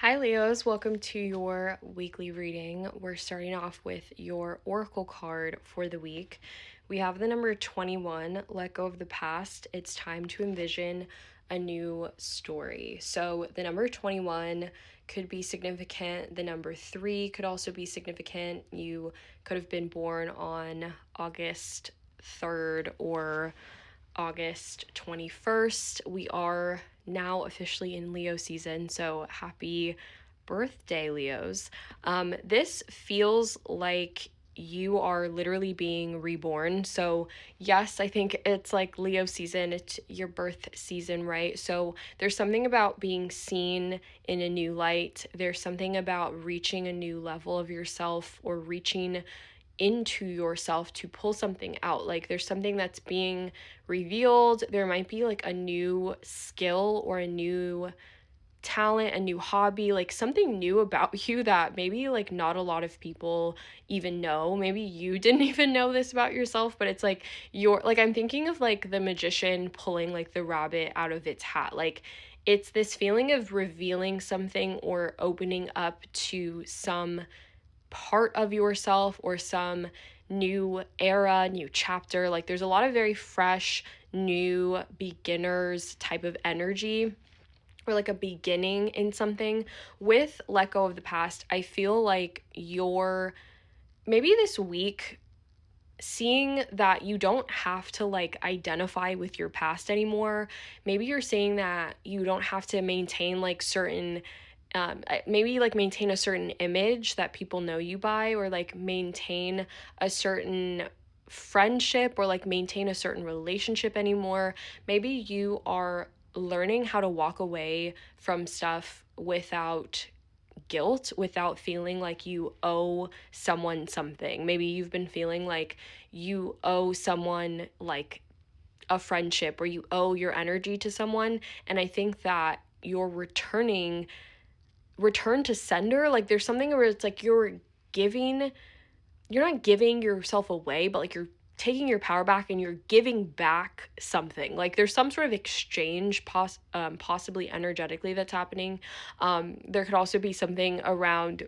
Hi, Leos. Welcome to your weekly reading. We're starting off with your oracle card for the week. We have the number 21, let go of the past. It's time to envision a new story. So, the number 21 could be significant. The number 3 could also be significant. You could have been born on August 3rd or August 21st. We are now officially in Leo season, so happy birthday, Leos. This feels like you are literally being reborn. So, yes, I think it's like Leo season, it's your birth season, right? So, there's something about being seen in a new light. There's something about reaching a new level of yourself or reaching into yourself to pull something out. Like there's something that's being revealed. There might be like a new skill or a new talent, a new hobby, like something new about you that maybe like not a lot of people even know. Maybe you didn't even know this about yourself, but it's like you're like I'm thinking of like the magician pulling like the rabbit out of its hat. Like it's this feeling of revealing something or opening up to some part of yourself or some new era, new chapter. Like there's a lot of very fresh, new beginners type of energy or like a beginning in something. With let go of the past, I feel like you're maybe this week seeing that you don't have to like identify with your past anymore. Maybe you're saying that you don't have to maintain like certain maybe like maintain a certain image that people know you by, or like maintain a certain friendship or like maintain a certain relationship anymore. Maybe you are learning how to walk away from stuff without guilt, without feeling like you owe someone something. Maybe you've been feeling like you owe someone like a friendship or you owe your energy to someone. And I think that you're return to sender. Like there's something where it's like you're not giving yourself away, but like you're taking your power back and you're giving back something. Like there's some sort of exchange possibly energetically that's happening. There could also be something around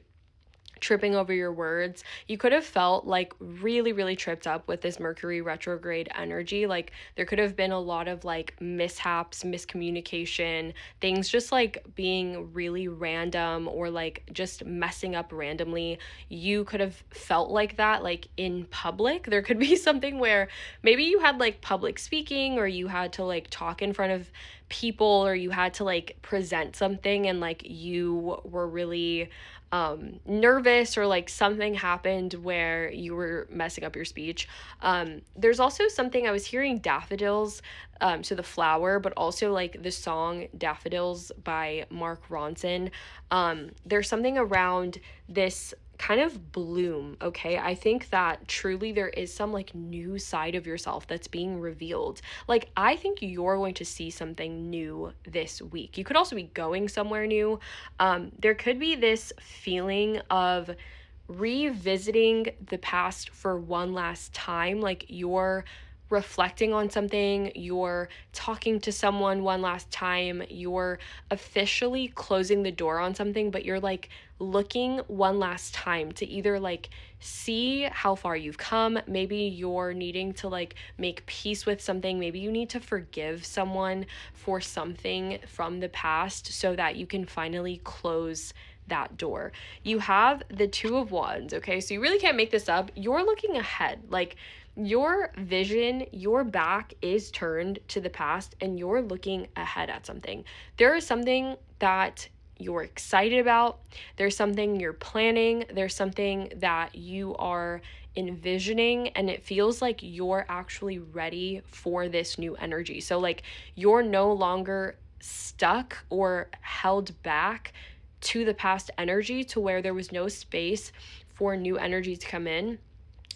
tripping over your words. You could have felt like really, really tripped up with this Mercury retrograde energy. Like there could have been a lot of like mishaps, miscommunication, things just like being really random or like just messing up randomly. You could have felt like that, like in public. There could be something where maybe you had like public speaking or you had to like talk in front of people or you had to like present something and like you were really nervous or like something happened where you were messing up your speech. There's also something I was hearing daffodils, so the flower, but also like the song Daffodils by Mark Ronson. There's something around this kind of bloom, okay? I think that truly there is some like new side of yourself that's being revealed. Like I think you're going to see something new this week. You could also be going somewhere new. There could be this feeling of revisiting the past for one last time, like you're reflecting on something, you're talking to someone one last time, you're officially closing the door on something, but you're like looking one last time to either like see how far you've come. Maybe you're needing to like make peace with something. Maybe you need to forgive someone for something from the past so that you can finally close that door. You have the Two of Wands, okay? So you really can't make this up. You're looking ahead. Like your vision, your back is turned to the past and you're looking ahead at something. There is something that you're excited about. There's something you're planning. There's something that you are envisioning, and it feels like you're actually ready for this new energy. So, like, you're no longer stuck or held back to the past energy to where there was no space for new energy to come in.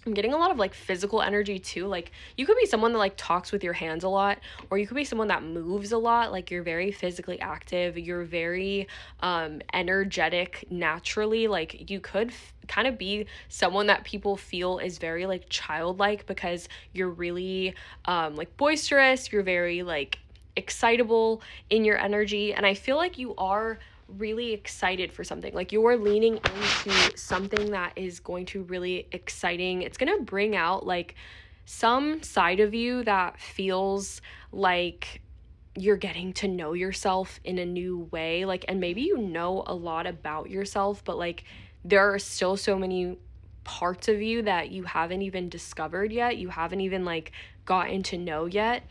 I'm getting a lot of like physical energy too. Like you could be someone that like talks with your hands a lot, or you could be someone that moves a lot. Like you're very physically active, you're very energetic naturally. Like you could kind of be someone that people feel is very like childlike because you're really like boisterous, you're very like excitable in your energy, and I feel like you are really excited for something. Like you're leaning into something that is going to really exciting. It's going to bring out like some side of you that feels like you're getting to know yourself in a new way. Like, and maybe you know a lot about yourself, but like there are still so many parts of you that you haven't even discovered yet. You haven't even like gotten to know yet.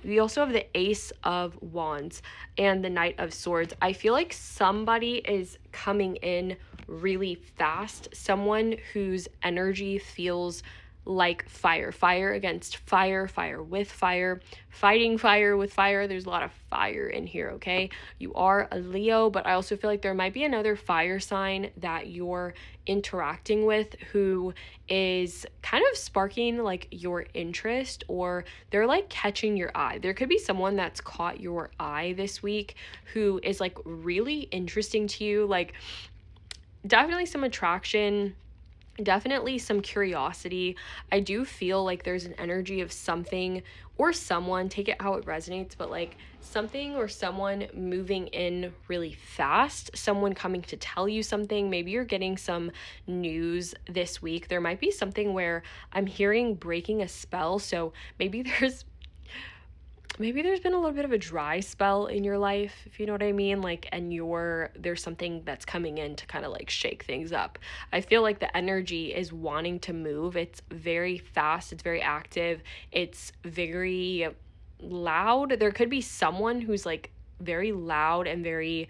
We also have the Ace of Wands and the Knight of Swords. I feel like somebody is coming in really fast, someone whose energy feels like fire against fire, fire with fire, fighting fire with fire. There's a lot of fire in here, okay? You are a Leo, but I also feel like there might be another fire sign that you're interacting with who is kind of sparking like your interest, or they're like catching your eye. There could be someone that's caught your eye this week who is like really interesting to you, like definitely some attraction, definitely some curiosity. I do feel like there's an energy of something or someone, take it how it resonates, but like something or someone moving in really fast, someone coming to tell you something. Maybe you're getting some news this week. There might be something where I'm hearing breaking a spell. So maybe there's been a little bit of a dry spell in your life, if you know what I mean, like, and there's something that's coming in to kind of like shake things up. I feel like the energy is wanting to move. It's very fast, it's very active, it's very loud. There could be someone who's like very loud and very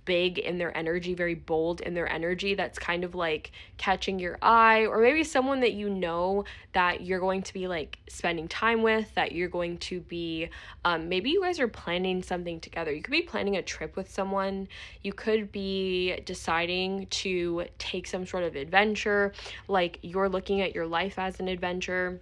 big in their energy, very bold in their energy, that's kind of like catching your eye, or maybe someone that you know that you're going to be like spending time with, that you're going to be maybe you guys are planning something together. You could be planning a trip with someone, you could be deciding to take some sort of adventure, like you're looking at your life as an adventure.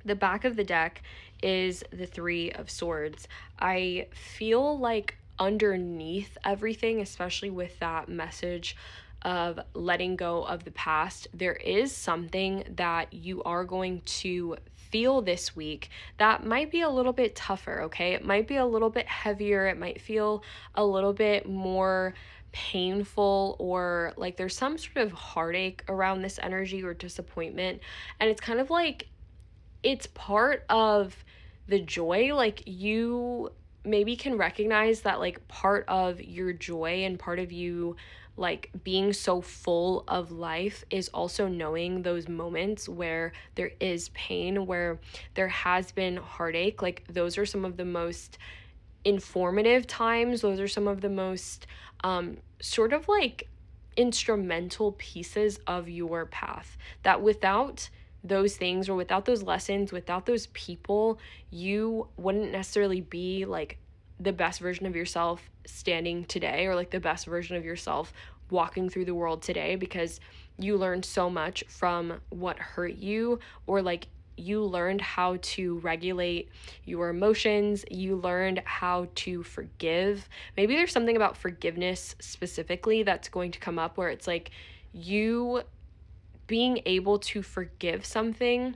The back of the deck is the Three of Swords. I feel like underneath everything, especially with that message of letting go of the past, there is something that you are going to feel this week that might be a little bit tougher, okay? It might be a little bit heavier. It might feel a little bit more painful, or like there's some sort of heartache around this energy or disappointment. And it's kind of like it's part of the joy. Like you maybe can recognize that like part of your joy and part of you like being so full of life is also knowing those moments where there is pain, where there has been heartache. Like those are some of the most informative times. Those are some of the most sort of like instrumental pieces of your path, that without those things, or without those lessons, without those people, you wouldn't necessarily be like the best version of yourself standing today, or like the best version of yourself walking through the world today, because you learned so much from what hurt you, or like you learned how to regulate your emotions, you learned how to forgive. Maybe there's something about forgiveness specifically that's going to come up, where it's like you being able to forgive something,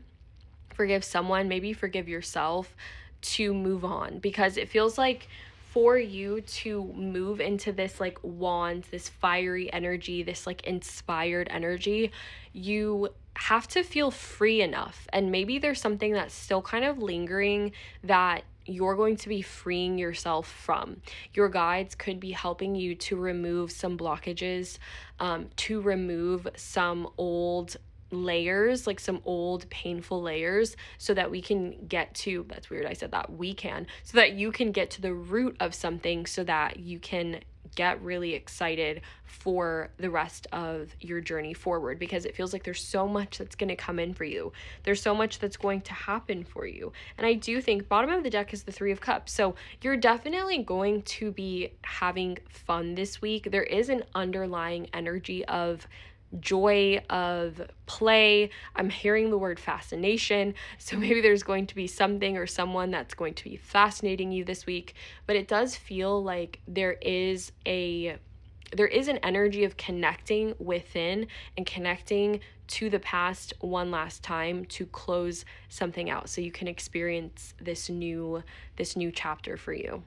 forgive someone, maybe forgive yourself, to move on. Because it feels like for you to move into this like wand, this fiery energy, this like inspired energy, you have to feel free enough. And maybe there's something that's still kind of lingering that you're going to be freeing yourself from. Your guides could be helping you to remove some blockages, to remove some old layers, like some old painful layers, so that we can get to, that's weird, I said that, so that you can get to the root of something, so that you can get really excited for the rest of your journey forward, because it feels like there's so much that's going to come in for you. There's so much that's going to happen for you. And I do think bottom of the deck is the Three of Cups. So you're definitely going to be having fun this week. There is an underlying energy of joy, of play. I'm hearing the word fascination, so maybe there's going to be something or someone that's going to be fascinating you this week. But it does feel like there is an energy of connecting within and connecting to the past one last time to close something out, so you can experience this new chapter for you.